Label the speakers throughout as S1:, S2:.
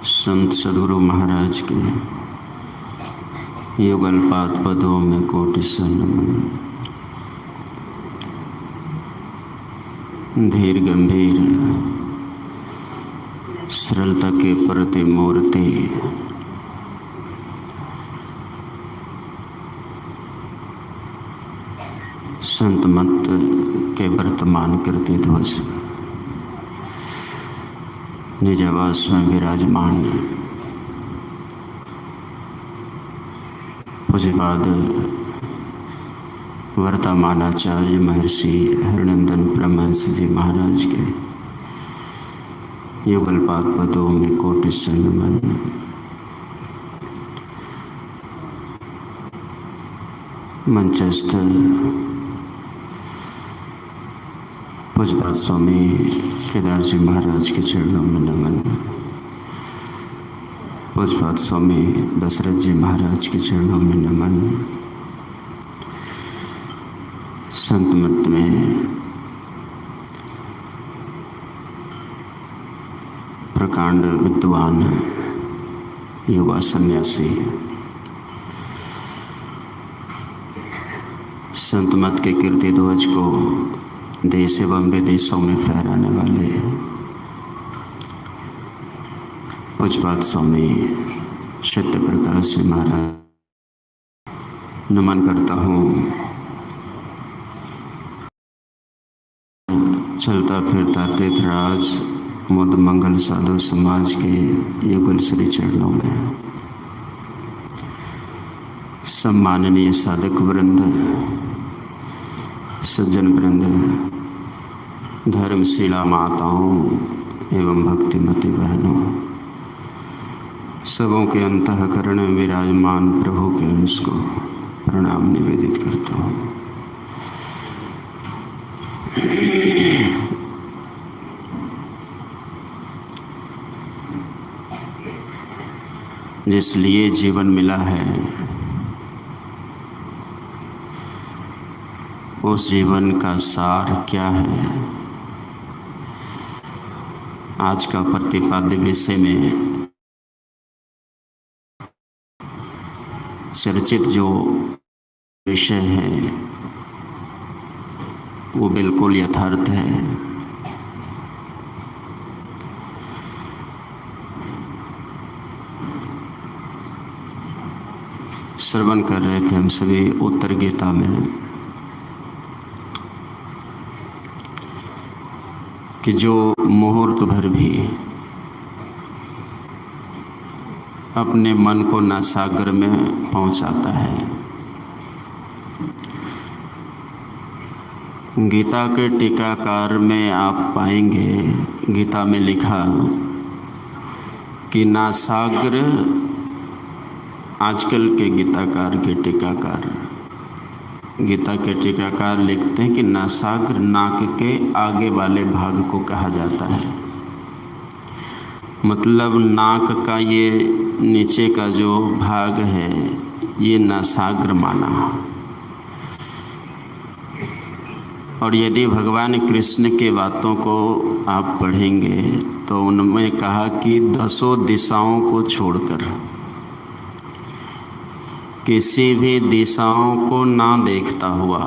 S1: संत सद्गुरु महाराज के युगल पाद पदों में कोटि सा नमन। धीर गंभीर सरलता के प्रति मूर्ति, संत मत के वर्तमान कृति ध्वज निज आवास में विराजमान पूज्यपाद वर्तमानाचार्य महर्षि हरिनंदन परमहंस जी महाराज के युगल पाद पदों में कोटि सा नमन। मंचस्थ पूज्यपाद स्वामी केदार जी महाराज के चरणों में नमन। पूज्यपाद स्वामी दशरथ जी महाराज के चरणों में नमन। संत मत में प्रकांड विद्वान युवा सन्यासी, संत मत के कीर्ति ध्वज को देश एवं विदेशों में फहराने वाले पूज्यपाद स्वामी सत्य प्रकाश जी महाराज नमन करता हूँ। चलता फिरता तीर्थराज मुद मंगल साधु समाज के युगल श्री चरणों में सम्माननीय साधक वृंद, सज्जन वृंद, धर्मशिला माताओं एवं भक्तिमती बहनों, सबों के अंतःकरण में विराजमान प्रभु के अंश को प्रणाम निवेदित करता हूँ। जिसलिए जीवन मिला है उस जीवन का सार क्या है, आज का प्रतिपाद्य विषय में चर्चित जो विषय है वो बिल्कुल यथार्थ है। श्रवण कर रहे थे हम सभी उत्तर गीता में कि जो मुहूर्त भर भी अपने मन को नासागर में पहुंचाता है, गीता के टीकाकार में आप पाएंगे, गीता में लिखा कि नासागर, आजकल के गीताकार के टीकाकार, गीता के टीकाकार लिखते हैं कि नासाग्र नाक के आगे वाले भाग को कहा जाता है। मतलब नाक का ये नीचे का जो भाग है ये नासाग्र माना। और यदि भगवान कृष्ण के बातों को आप पढ़ेंगे तो उनमें कहा कि 10 दिशाओं को छोड़कर किसी भी दिशाओं को ना देखता हुआ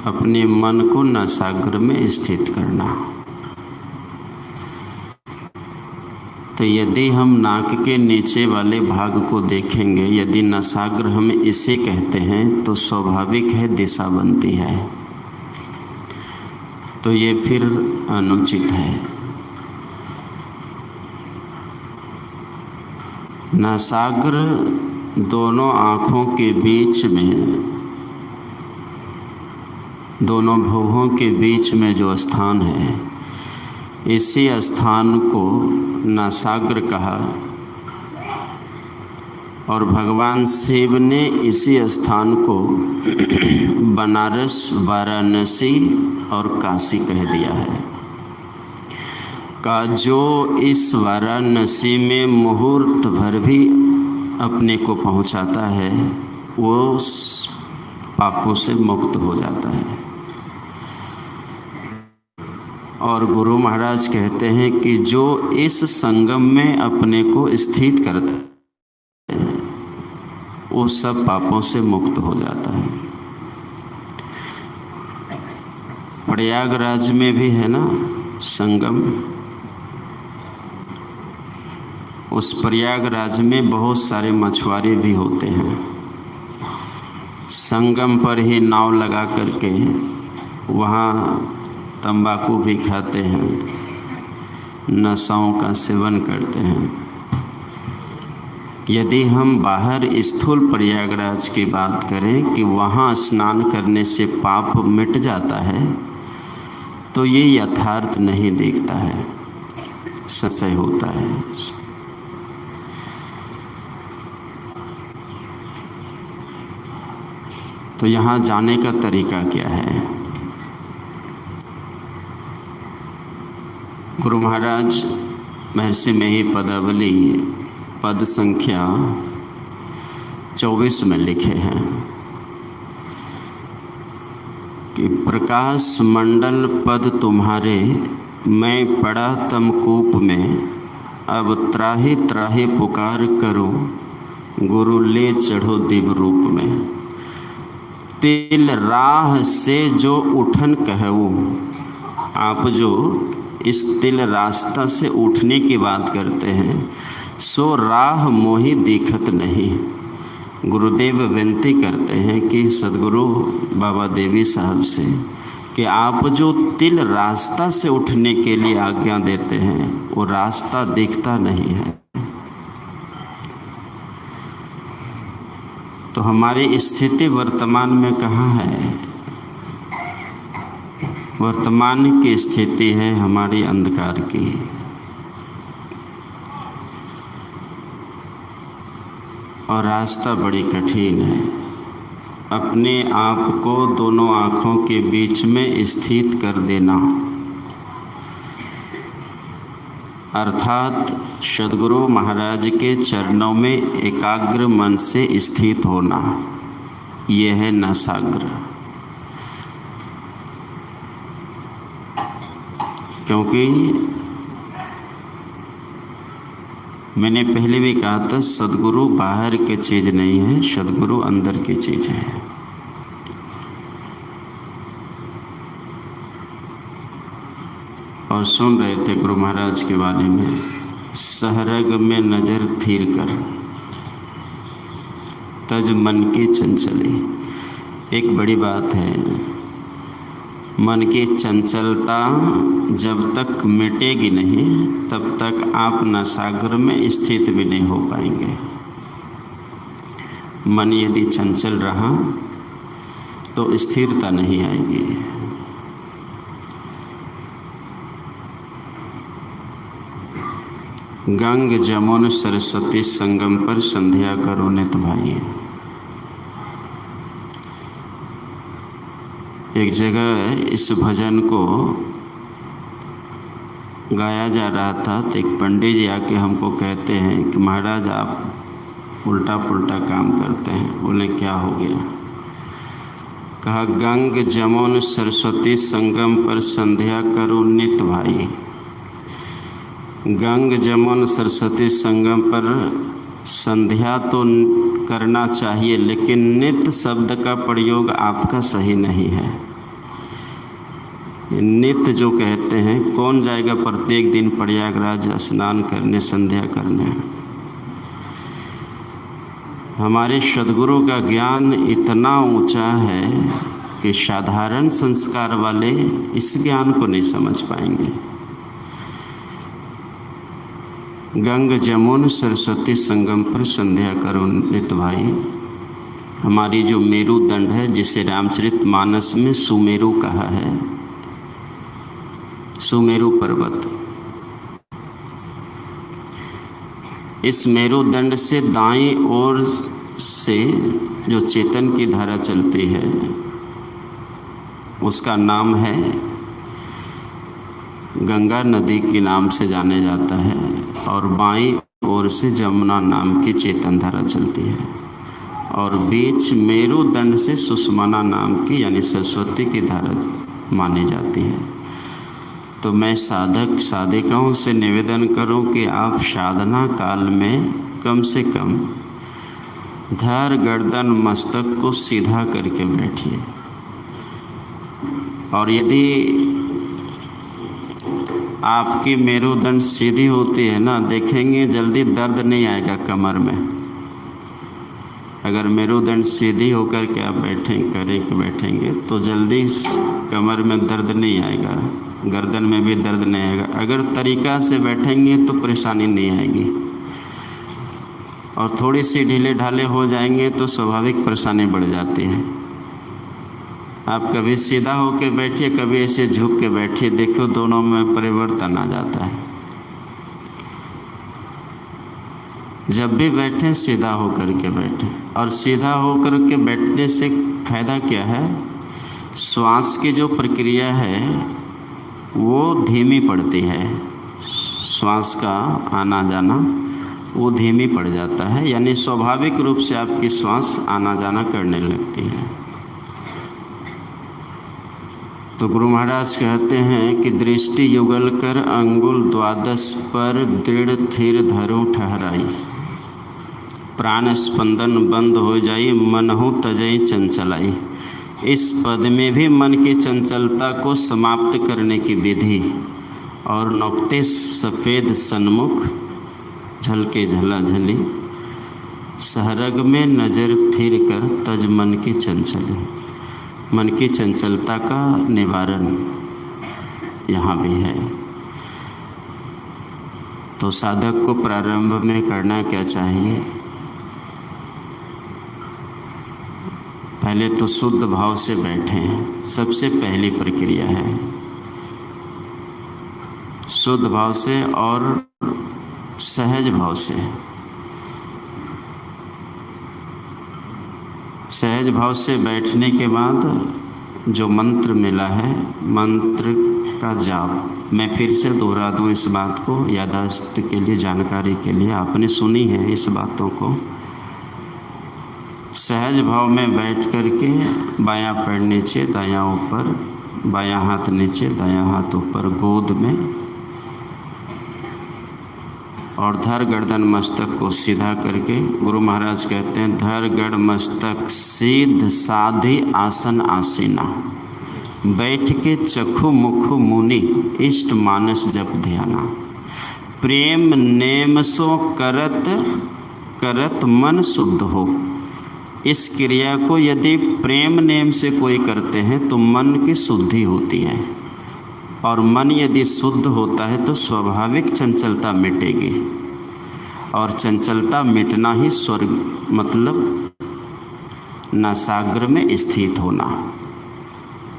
S1: अपने मन को नासाग्र में स्थित करना। तो यदि हम नाक के नीचे वाले भाग को देखेंगे, यदि नासाग्र हम इसे कहते हैं तो स्वाभाविक है दिशा बनती है, तो ये फिर अनुचित है। नासाग्र दोनों आँखों के बीच में, दोनों भौहों के बीच में जो स्थान है, इसी स्थान को नासाग्र कहा। और भगवान शिव ने इसी स्थान को बनारस, वाराणसी और काशी कह दिया है। का जो इस वाराणसी में मुहूर्त भर भी अपने को पहुंचाता है वो पापों से मुक्त हो जाता है। और गुरु महाराज कहते हैं कि जो इस संगम में अपने को स्थित करते हैं वो सब पापों से मुक्त हो जाता है। प्रयागराज में भी है ना संगम, उस प्रयागराज में बहुत सारे मछुआरे भी होते हैं। संगम पर ही नाव लगा करके वहाँ तंबाकू भी खाते हैं, नशाओं का सेवन करते हैं। यदि हम बाहर स्थूल प्रयागराज की बात करें कि वहाँ स्नान करने से पाप मिट जाता है, तो ये यथार्थ नहीं दिखता है, संशय होता है। तो यहाँ जाने का तरीका क्या है? गुरु महाराज महर्षि में ही पदावली पद संख्या 24 में लिखे हैं कि प्रकाश मंडल पद तुम्हारे, मैं पड़ा तमकूप में, अब त्राहि त्राहि पुकार करूं, गुरु ले चढ़ो दिव्य रूप में। तिल राह से जो उठन कहूँ, आप जो इस तिल रास्ता से उठने की बात करते हैं, सो राह मोहि दिखत नहीं। गुरुदेव विनती करते हैं कि सदगुरु बाबा देवी साहब से कि आप जो तिल रास्ता से उठने के लिए आज्ञा देते हैं वो रास्ता दिखता नहीं है। तो हमारी स्थिति वर्तमान में कहाँ है? वर्तमान की स्थिति है हमारी अंधकार की। और रास्ता बड़ी कठिन है। अपने आप को दोनों आँखों के बीच में स्थित कर देना, अर्थात सद्गुरु महाराज के चरणों में एकाग्र मन से स्थित होना, यह है नसाग्र। क्योंकि मैंने पहले भी कहा था, सद्गुरु बाहर की चीज़ नहीं है, सद्गुरु अंदर की चीज़ है। और सुन रहे थे गुरु महाराज के बारे में, सहरग में नज़र थीर कर तज मन की चंचली। एक बड़ी बात है, मन की चंचलता जब तक मिटेगी नहीं तब तक आप नसागर में स्थित भी नहीं हो पाएंगे। मन यदि चंचल रहा तो स्थिरता नहीं आएगी। गंग जमुन सरस्वती संगम पर संध्या करो नित भाई। एक जगह इस भजन को गाया जा रहा था तो एक पंडित जी आके हमको कहते हैं कि महाराज आप उल्टा पुल्टा काम करते हैं। बोले क्या हो गया? कहा गंग जमुन सरस्वती संगम पर संध्या करो नित भाई। गंग जमुन सरस्वती संगम पर संध्या तो करना चाहिए, लेकिन नित शब्द का प्रयोग आपका सही नहीं है। नित्य जो कहते हैं, कौन जाएगा प्रत्येक दिन प्रयागराज स्नान करने, संध्या करने? हमारे सद्गुरु का ज्ञान इतना ऊंचा है कि साधारण संस्कार वाले इस ज्ञान को नहीं समझ पाएंगे। गंग जमुन सरस्वती संगम पर संध्या करो नित भाई। हमारी जो मेरुदंड है, जिसे रामचरितमानस में सुमेरु कहा है, सुमेरु पर्वत, इस मेरुदंड से दाईं ओर से जो चेतन की धारा चलती है उसका नाम है, गंगा नदी के नाम से जाने जाता है, और बाईं ओर से जमुना नाम की चेतन धारा चलती है, और बीच मेरुदंड से सुषमना नाम की यानी सरस्वती की धारा मानी जाती है। तो मैं साधक साधिकाओं से निवेदन करूं कि आप साधना काल में कम से कम धड़ गर्दन मस्तक को सीधा करके बैठिए। और यदि आपकी मेरुदंड सीधी होती है ना, देखेंगे जल्दी दर्द नहीं आएगा कमर में। अगर मेरुदंड सीधी होकर के आप बैठेंगे तो जल्दी कमर में दर्द नहीं आएगा, गर्दन में भी दर्द नहीं आएगा। अगर तरीका से बैठेंगे तो परेशानी नहीं आएगी, और थोड़ी सी ढीले ढाले हो जाएंगे तो स्वाभाविक परेशानी बढ़ जाती है। आप कभी सीधा होकर बैठिए, कभी ऐसे झुक के बैठिए, देखो दोनों में परिवर्तन आ जाता है। जब भी बैठें सीधा होकर के बैठें, और सीधा होकर के बैठने से फायदा क्या है, श्वास की जो प्रक्रिया है वो धीमी पड़ती है, श्वास का आना जाना वो धीमी पड़ जाता है, यानी स्वाभाविक रूप से आपकी श्वास आना जाना करने लगती है। तो गुरु महाराज कहते हैं कि दृष्टि युगल कर अंगुल द्वादश पर दृढ़ थिर धरो ठहराई, प्राण स्पंदन बंद हो जाई, मनहु तजई चंचलाई। इस पद में भी मन की चंचलता को समाप्त करने की विधि, और नौकते सफ़ेद सन्मुख झलके झला झली, सहरग में नज़र थिर कर तज मन की चंचली। मन की चंचलता का निवारण यहाँ भी है। तो साधक को प्रारंभ में करना क्या चाहिए, पहले तो शुद्ध भाव से बैठें, सबसे पहली प्रक्रिया है शुद्ध भाव से और सहज भाव से। सहज भाव से बैठने के बाद जो मंत्र मिला है, मंत्र का जाप मैं फिर से दोहरा दूँ इस बात को, याददाश्त के लिए, जानकारी के लिए। आपने सुनी है इस बातों को। सहज भाव में बैठ करके बायां पैर नीचे दायां ऊपर, बायां हाथ नीचे दायां हाथ ऊपर गोद में, और धड़ गर्दन मस्तक को सीधा करके, गुरु महाराज कहते हैं धड़ गड़ मस्तक सीध साधी आसन आसीना, बैठ के चखु मुखु मुनि इष्ट मानस जप ध्याना, प्रेम नेम सो करत करत मन शुद्ध हो। इस क्रिया को यदि प्रेम नेम से कोई करते हैं तो मन की शुद्धि होती है, और मन यदि शुद्ध होता है तो स्वाभाविक चंचलता मिटेगी, और चंचलता मिटना ही स्वर्ग, मतलब नासाग्र में स्थित होना।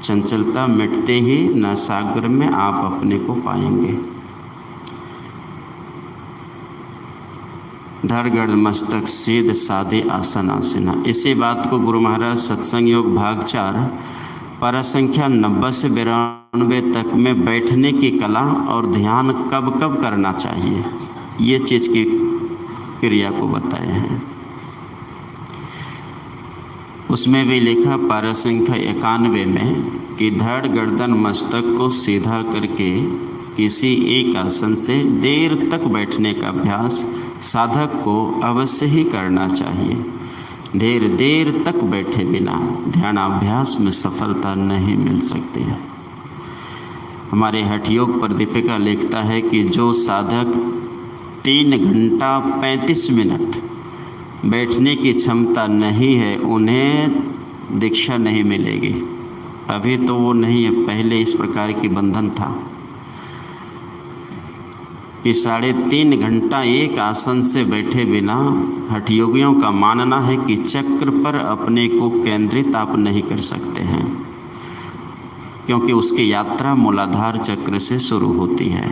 S1: चंचलता मिटते ही नासाग्र में आप अपने को पाएंगे। धड़ गड़ मस्तक सीध साधे आसन आसना। इसी बात को गुरु महाराज सत्संग योग भाग 4 पारा संख्या 90 से 92 तक में बैठने की कला और ध्यान कब कब करना चाहिए, ये चीज़ की क्रिया को बताए हैं। उसमें भी लिखा पारा संख्या 91 में कि धड़ गर्दन मस्तक को सीधा करके किसी एक आसन से देर तक बैठने का अभ्यास साधक को अवश्य ही करना चाहिए। ढेर देर तक बैठे बिना ध्यानाभ्यास में सफलता नहीं मिल सकती है। हमारे हठ योग पर दीपिका लिखता है कि जो साधक 3 घंटा 35 मिनट बैठने की क्षमता नहीं है, उन्हें दीक्षा नहीं मिलेगी। अभी तो वो नहीं है, पहले इस प्रकार की बंधन था कि 3.5 घंटा एक आसन से बैठे बिना हठ योगियों का मानना है कि चक्र पर अपने को केंद्रित आप नहीं कर सकते हैं, क्योंकि उसकी यात्रा मूलाधार चक्र से शुरू होती है,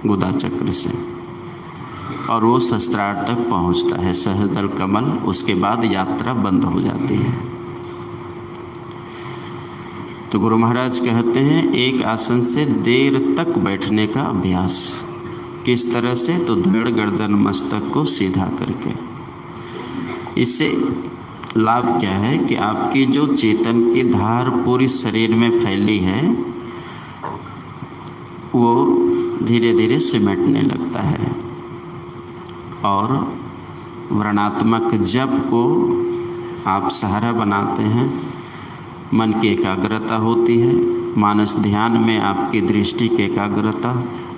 S1: गुदा चक्र से, और वो सहस्त्रार तक पहुंचता है, सहस्त्रदल कमल, उसके बाद यात्रा बंद हो जाती है। तो गुरु महाराज कहते हैं एक आसन से देर तक बैठने का अभ्यास। किस तरह से, तो धड़ गर्दन मस्तक को सीधा करके। इससे लाभ क्या है कि आपकी जो चेतन की धार पूरी शरीर में फैली है, वो धीरे धीरे सिमटने लगता है और वर्णात्मक जप को आप सहारा बनाते हैं। मन की एकाग्रता होती है। मानस ध्यान में आपकी दृष्टि की एकाग्रता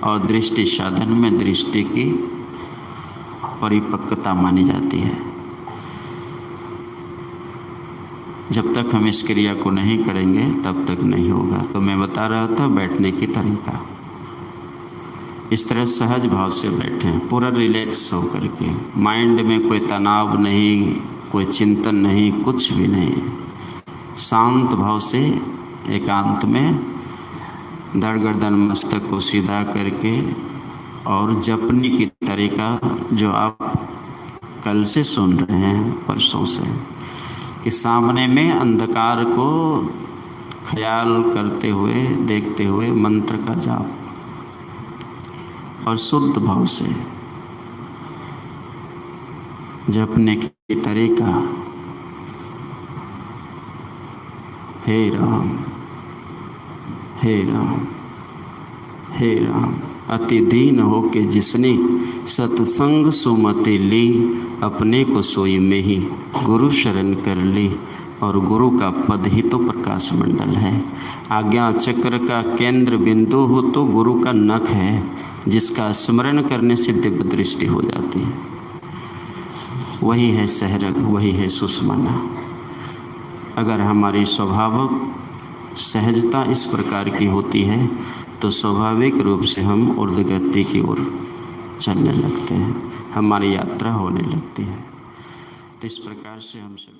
S1: और दृष्टि साधन में दृष्टि की परिपक्वता मानी जाती है। जब तक हम इस क्रिया को नहीं करेंगे तब तक नहीं होगा। तो मैं बता रहा था बैठने की तरीका। इस तरह सहज भाव से बैठें, पूरा रिलैक्स हो करके। माइंड में कोई तनाव नहीं, कोई चिंतन नहीं, कुछ भी नहीं। शांत भाव से एकांत में धड़ गर्दन मस्तक को सीधा करके और जपने की तरीका जो आप कल से सुन रहे हैं, परसों से, कि सामने में अंधकार को ख्याल करते हुए, देखते हुए मंत्र का जाप और शुद्ध भाव से जपने की तरीका। हे राम हे राम हे राम। अति दीन हो के जिसने सत्संग सुमति ली, अपने को सोई में ही गुरु शरण कर ली। और गुरु का पद ही तो प्रकाश मंडल है। आज्ञा चक्र का केंद्र बिंदु हो तो गुरु का नख है, जिसका स्मरण करने से दिव्य दृष्टि हो जाती है। वही है सहरग, वही है सुषमना। अगर हमारी स्वभावक सहजता इस प्रकार की होती है तो स्वाभाविक रूप से हम ऊर्ध्वगति की ओर चलने लगते हैं, हमारी यात्रा होने लगती है। तो इस प्रकार से हम सब